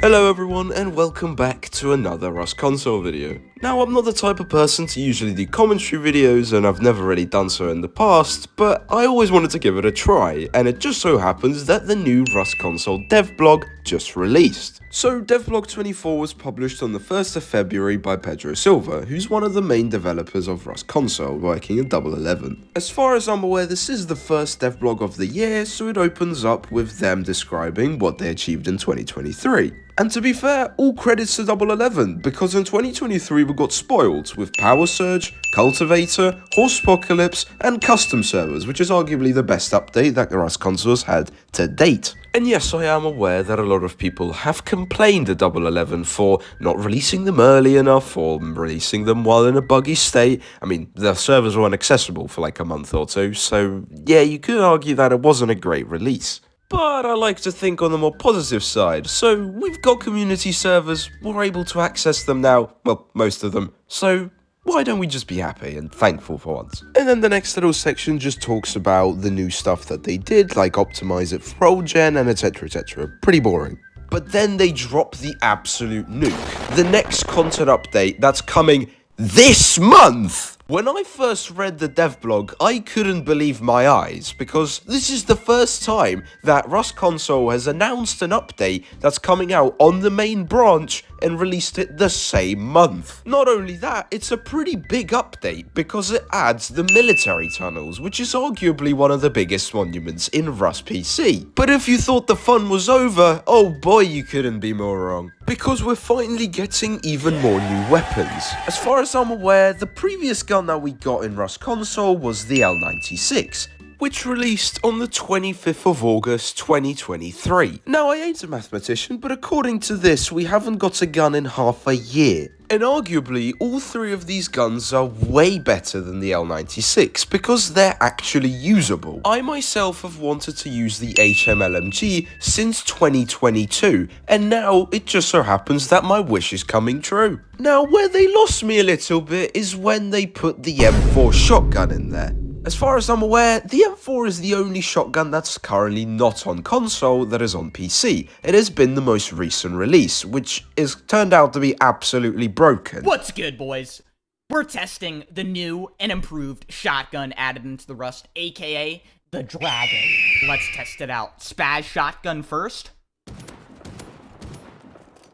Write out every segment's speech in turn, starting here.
Hello everyone and welcome back to another Rust console video. Now I'm not the type of person to usually do commentary videos and I've never really done so in the past, but I always wanted to give it a try and it just so happens that the new Rust console devblog just released. So devblog 24 was published on the 1st of February by Pedro Silva, who's one of the main developers of Rust console working in Double 11. As far as I'm aware, this is the first devblog of the year, so it opens up with them describing what they achieved in 2023. And to be fair, all credits to Double 11, because in 2023 we got spoiled with Power Surge, Cultivator, Horsepocalypse, and Custom Servers, which is arguably the best update that Rust consoles had to date. And yes, I am aware that a lot of people have complained at Double 11 for not releasing them early enough or releasing them while in a buggy state. I mean, the servers were inaccessible for like a month or two, so yeah, you could argue that it wasn't a great release. But I like to think on the more positive side, so we've got community servers, we're able to access them now, well, most of them, so why don't we just be happy and thankful for once? And then the next little section just talks about the new stuff that they did, like optimize it for old gen and etc, etc. Pretty boring. But then they drop the absolute nuke. The next content update that's coming this month! When I first read the devblog, I couldn't believe my eyes, because this is the first time that Rust console has announced an update that's coming out on the main branch and released it the same month. Not only that, it's a pretty big update because it adds the military tunnels, which is arguably one of the biggest monuments in Rust PC. But if you thought the fun was over, oh boy, you couldn't be more wrong. Because we're finally getting even more new weapons. As far as I'm aware, the previous gun that we got in Rust console was the L96, which released on the 25th of August 2023. Now, I ain't a mathematician, but according to this, we haven't got a gun in half a year. And arguably, all three of these guns are way better than the L96 because they're actually usable. I myself have wanted to use the HMLMG since 2022, and now it just so happens that my wish is coming true. Now, where they lost me a little bit is when they put the M4 shotgun in there. As far as I'm aware, the M4 is the only shotgun that's currently not on console that is on PC. It has been the most recent release, which is turned out to be absolutely broken. What's good, boys? We're testing the new and improved shotgun added into the Rust, aka the Dragon. Let's test it out. Spaz shotgun first.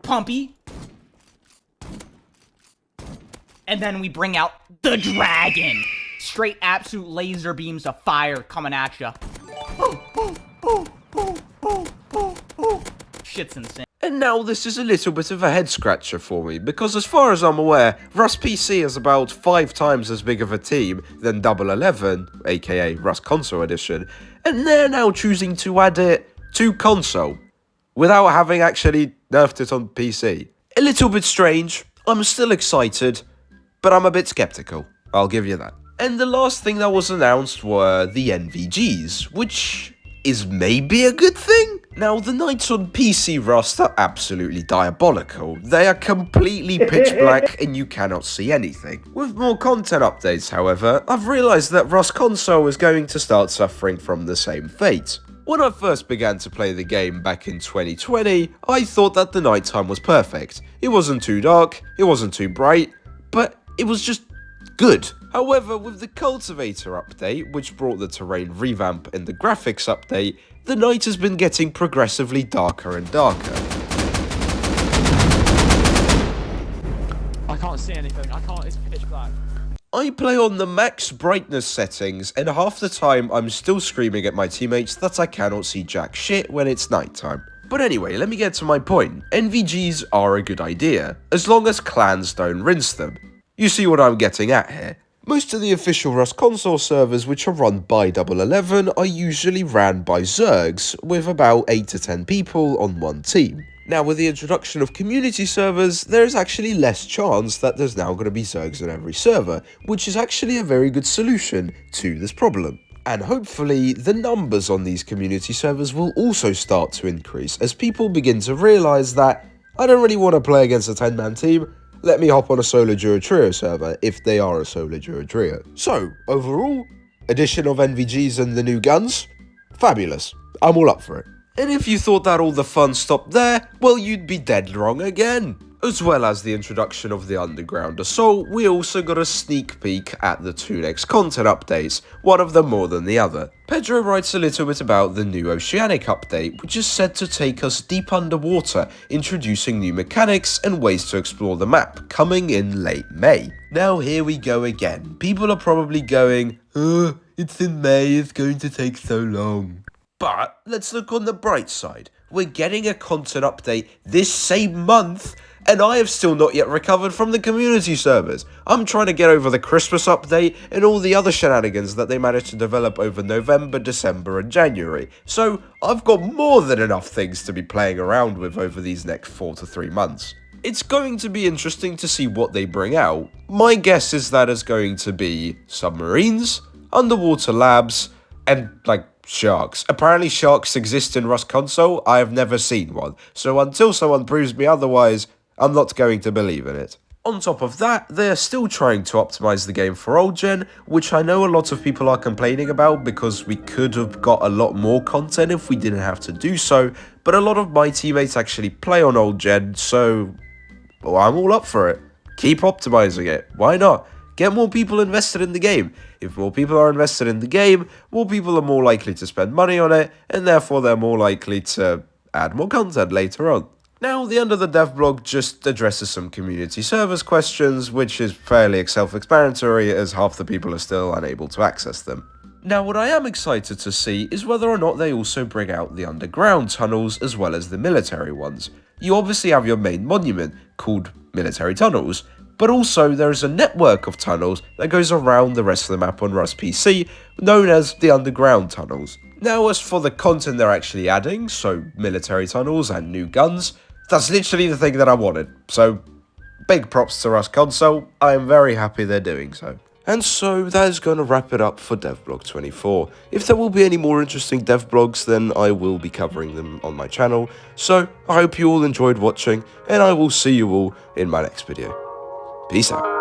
Pumpy. And then we bring out the Dragon. Straight absolute laser beams of fire coming at ya. Shit's insane. And now this is a little bit of a head scratcher for me, because as far as I'm aware, Rust PC is about 5 times as big of a team than Double 11, aka Rust Console Edition, and they're now choosing to add it to console, without having actually nerfed it on PC. A little bit strange, I'm still excited, but I'm a bit skeptical, I'll give you that. And the last thing that was announced were the NVGs, which is maybe a good thing? Now, the nights on PC Rust are absolutely diabolical. They are completely pitch black and you cannot see anything. With more content updates, however, I've realised that Rust console is going to start suffering from the same fate. When I first began to play the game back in 2020, I thought that the nighttime was perfect. It wasn't too dark, it wasn't too bright, but it was just good. However, with the Cultivator update, which brought the terrain revamp and the graphics update, the night has been getting progressively darker and darker. I can't see anything, it's pitch black. I play on the max brightness settings, and half the time I'm still screaming at my teammates that I cannot see jack shit when it's nighttime. But anyway, let me get to my point. NVGs are a good idea, as long as clans don't rinse them. You see what I'm getting at here? Most of the official Rust console servers which are run by Double 11 are usually ran by Zergs, with about 8 to 10 people on one team. Now, with the introduction of community servers, there is actually less chance that there's now going to be Zergs on every server, which is actually a very good solution to this problem. And hopefully, the numbers on these community servers will also start to increase as people begin to realise that I don't really want to play against a 10-man team. Let me hop on a solo duo trio server if they are a solo duo trio. So, overall, addition of NVGs and the new guns, fabulous. I'm all up for it. And if you thought that all the fun stopped there, well, you'd be dead wrong again. As well as the introduction of the Underground Assault, we also got a sneak peek at the two next content updates, one of them more than the other. Pedro writes a little bit about the new Oceanic update, which is said to take us deep underwater, introducing new mechanics and ways to explore the map, coming in late May. Now here we go again. People are probably going, it's in May, it's going to take so long. But let's look on the bright side. We're getting a content update this same month, and I have still not yet recovered from the community servers. I'm trying to get over the Christmas update and all the other shenanigans that they managed to develop over November, December and January. So I've got more than enough things to be playing around with over these next 4 to 3 months. It's going to be interesting to see what they bring out. My guess is that it's going to be submarines, underwater labs, and sharks. Apparently sharks exist in Rust console. I have never seen one. So until someone proves me otherwise, I'm not going to believe in it. On top of that, they're still trying to optimize the game for old gen, which I know a lot of people are complaining about because we could have got a lot more content if we didn't have to do so, but a lot of my teammates actually play on old gen, so I'm all up for it. Keep optimizing it. Why not? Get more people invested in the game. If more people are invested in the game, more people are more likely to spend money on it, and therefore they're more likely to add more content later on. Now, the Under the Dev blog just addresses some community service questions, which is fairly self-explanatory as half the people are still unable to access them. Now, what I am excited to see is whether or not they also bring out the underground tunnels as well as the military ones. You obviously have your main monument, called Military Tunnels, but also there is a network of tunnels that goes around the rest of the map on Rust PC, known as the Underground Tunnels. Now, as for the content they're actually adding, so military tunnels and new guns, that's literally the thing that I wanted, so big props to Rust console. I am very happy they're doing so. And so that is going to wrap it up for Devblog 24. If there will be any more interesting dev blogs, then I will be covering them on my channel. So I hope you all enjoyed watching, and I will see you all in my next video. Peace out.